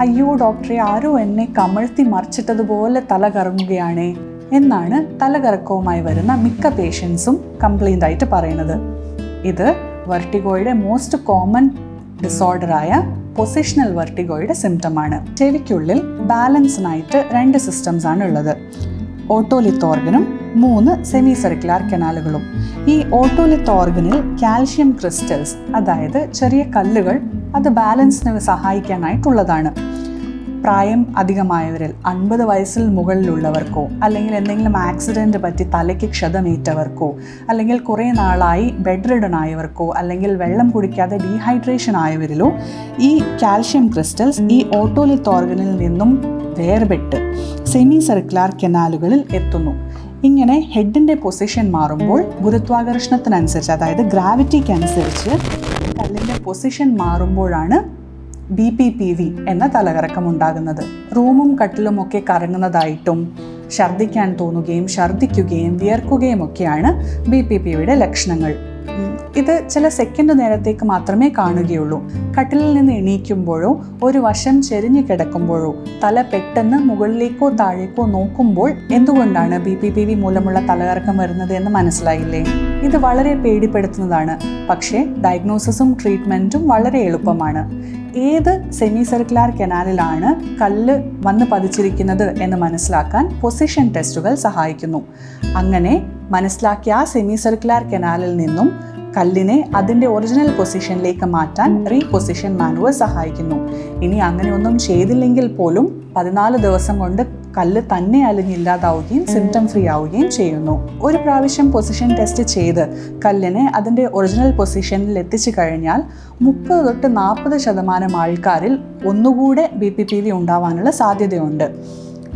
അയ്യോ ഡോക്ടറെ, ആരോ എന്നെ കമഴ്ത്തി മറിച്ചിട്ടതുപോലെ തല കറങ്ങുകയാണേ എന്നാണ് തലകറക്കവുമായി വരുന്ന മിക്ക പേഷ്യൻസും കംപ്ലൈൻ്റ് ആയിട്ട് പറയുന്നത്. ഇത് വെർട്ടിഗോയുടെ മോസ്റ്റ് കോമൺ ഡിസോർഡറായ പൊസിഷണൽ വെർട്ടിഗോയുടെ സിംറ്റമാണ്. ചെവിക്കുള്ളിൽ ബാലൻസിനായിട്ട് 2 സിസ്റ്റംസ് ആണ് ഉള്ളത്, ഓട്ടോലിത്ത് ഓർഗനും 3 സെമി സർക്കുലർ കനാലുകളും. ഈ ഓട്ടോലിത്ത് ഓർഗനിൽ കാൽഷ്യം ക്രിസ്റ്റൽസ്, അതായത് ചെറിയ കല്ലുകൾ, അത് ബാലൻസിന് സഹായിക്കാനായിട്ടുള്ളതാണ്. പ്രായം അധികമായവരിൽ 50 വയസ്സിൽ മുകളിലുള്ളവർക്കോ, അല്ലെങ്കിൽ എന്തെങ്കിലും ആക്സിഡൻറ്റ് പറ്റി തലയ്ക്ക് ക്ഷതമേറ്റവർക്കോ, അല്ലെങ്കിൽ കുറേ നാളായി ബെഡ് റിഡൺ ആയവർക്കോ, അല്ലെങ്കിൽ വെള്ളം കുടിക്കാതെ ഡീഹൈഡ്രേഷൻ ആയവരിലോ ഈ കാൽഷ്യം ക്രിസ്റ്റൽസ് ഈ ഓട്ടോലിത്ത് ഓർഗനിൽ നിന്നും വേർപെട്ട് സെമി സർക്കുലർ കനാലുകളിൽ എത്തുന്നു. ഇങ്ങനെ ഹെഡിൻ്റെ പൊസിഷൻ മാറുമ്പോൾ ഗുരുത്വാകർഷണത്തിനനുസരിച്ച്, അതായത് ഗ്രാവിറ്റിക്ക് അനുസരിച്ച് കല്ലിൻ്റെ പൊസിഷൻ മാറുമ്പോഴാണ് BPPV എന്ന തലകറക്കം ഉണ്ടാകുന്നത്. റൂമും കട്ടിലും ഒക്കെ കറങ്ങുന്നതായിട്ടും ഛർദ്ദിക്കാൻ തോന്നുകയും ഛർദ്ദിക്കുകയും വിയർക്കുകയും ഒക്കെയാണ് BPPVയുടെ ലക്ഷണങ്ങൾ. ഇത് ചില സെക്കൻഡ് നേരത്തേക്ക് മാത്രമേ കാണുകയുള്ളൂ. കട്ടിലിൽ നിന്ന് എണീക്കുമ്പോഴോ ഒരു വശം ചെരിഞ്ഞു കിടക്കുമ്പോഴോ തല പെട്ടെന്ന് മുകളിലേക്കോ താഴേക്കോ നോക്കുമ്പോൾ എന്തുകൊണ്ടാണ് BPPV മൂലമുള്ള തലകറക്കം വരുന്നത് എന്ന് മനസ്സിലായില്ലേ? ഇത് വളരെ പേടിപ്പെടുത്തുന്നതാണ്. പക്ഷേ ഡയഗ്നോസിസും ട്രീറ്റ്മെൻറ്റും വളരെ എളുപ്പമാണ്. ഏത് സെമി സർക്കുലർ കനാലിലാണ് കല്ല് വന്ന് പതിച്ചിരിക്കുന്നത് എന്ന് മനസ്സിലാക്കാൻ പൊസിഷൻ ടെസ്റ്റുകൾ സഹായിക്കുന്നു. അങ്ങനെ മനസ്സിലാക്കിയ ആ സെമി സർക്കുലർ കനാലിൽ നിന്നും കല്ലിനെ അതിൻ്റെ ഒറിജിനൽ പൊസിഷനിലേക്ക് മാറ്റാൻ റീപൊസിഷൻ മാനുവൽ സഹായിക്കുന്നു. ഇനി അങ്ങനെയൊന്നും ചെയ്തില്ലെങ്കിൽ പോലും 14 ദിവസം കൊണ്ട് കല്ല് തന്നെ അലിഞ്ഞില്ലാതാവുകയും സിംറ്റം ഫ്രീ ആവുകയും ചെയ്യുന്നു. ഒരു പ്രാവശ്യം പൊസിഷൻ ടെസ്റ്റ് ചെയ്ത് കല്ലിനെ അതിൻ്റെ ഒറിജിനൽ പൊസിഷനിൽ എത്തിച്ചു കഴിഞ്ഞാൽ 30 തൊട്ട് 40% ആൾക്കാരിൽ ഒന്നുകൂടെ BPPV ഉണ്ടാവാനുള്ള സാധ്യതയുണ്ട്.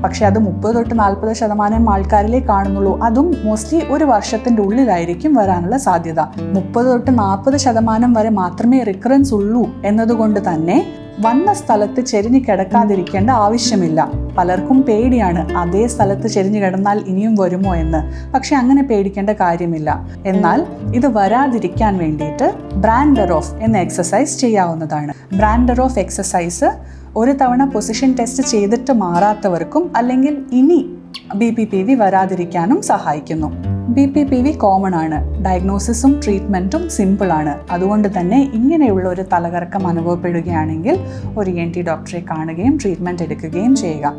പക്ഷേ അത് 30 തൊട്ട് 40% ആൾക്കാരിലേ കാണുന്നുള്ളൂ. അതും മോസ്റ്റ്ലി ഒരു വർഷത്തിൻ്റെ ഉള്ളിലായിരിക്കും വരാനുള്ള സാധ്യത. 30 തൊട്ട് 40% വരെ മാത്രമേ റിക്കറൻസ് ഉള്ളൂ എന്നതുകൊണ്ട് തന്നെ വന്ന സ്ഥലത്ത് ചെരിഞ്ഞ് കിടക്കാതിരിക്കേണ്ട ആവശ്യമില്ല. പലർക്കും പേടിയാണ്, അതേ സ്ഥലത്ത് ചെരിഞ്ഞ് കിടന്നാൽ ഇനിയും വരുമോ എന്ന്. പക്ഷെ അങ്ങനെ പേടിക്കേണ്ട കാര്യമില്ല. എന്നാൽ ഇത് വരാതിരിക്കാൻ വേണ്ടിയിട്ട് ബ്രാൻഡർ-ഓഫ് എന്ന എക്സസൈസ് ചെയ്യാവുന്നതാണ്. ബ്രാൻഡർ-ഓഫ് എക്സസൈസ് ഒരു തവണ പൊസിഷൻ ടെസ്റ്റ് ചെയ്തിട്ട് മാറാത്തവർക്കും അല്ലെങ്കിൽ ഇനി BPPV വരാതിരിക്കാനും സഹായിക്കുന്നു. BPPV കോമൺ ആണ്. ഡയഗ്നോസിസും ട്രീറ്റ്മെൻറ്റും സിമ്പിളാണ്. അതുകൊണ്ട് തന്നെ ഇങ്ങനെയുള്ള ഒരു തലകറക്കം അനുഭവപ്പെടുകയാണെങ്കിൽ ഒരു ENT ഡോക്ടറെ കാണുകയും ട്രീറ്റ്മെൻറ്റ് എടുക്കുകയും ചെയ്യുക.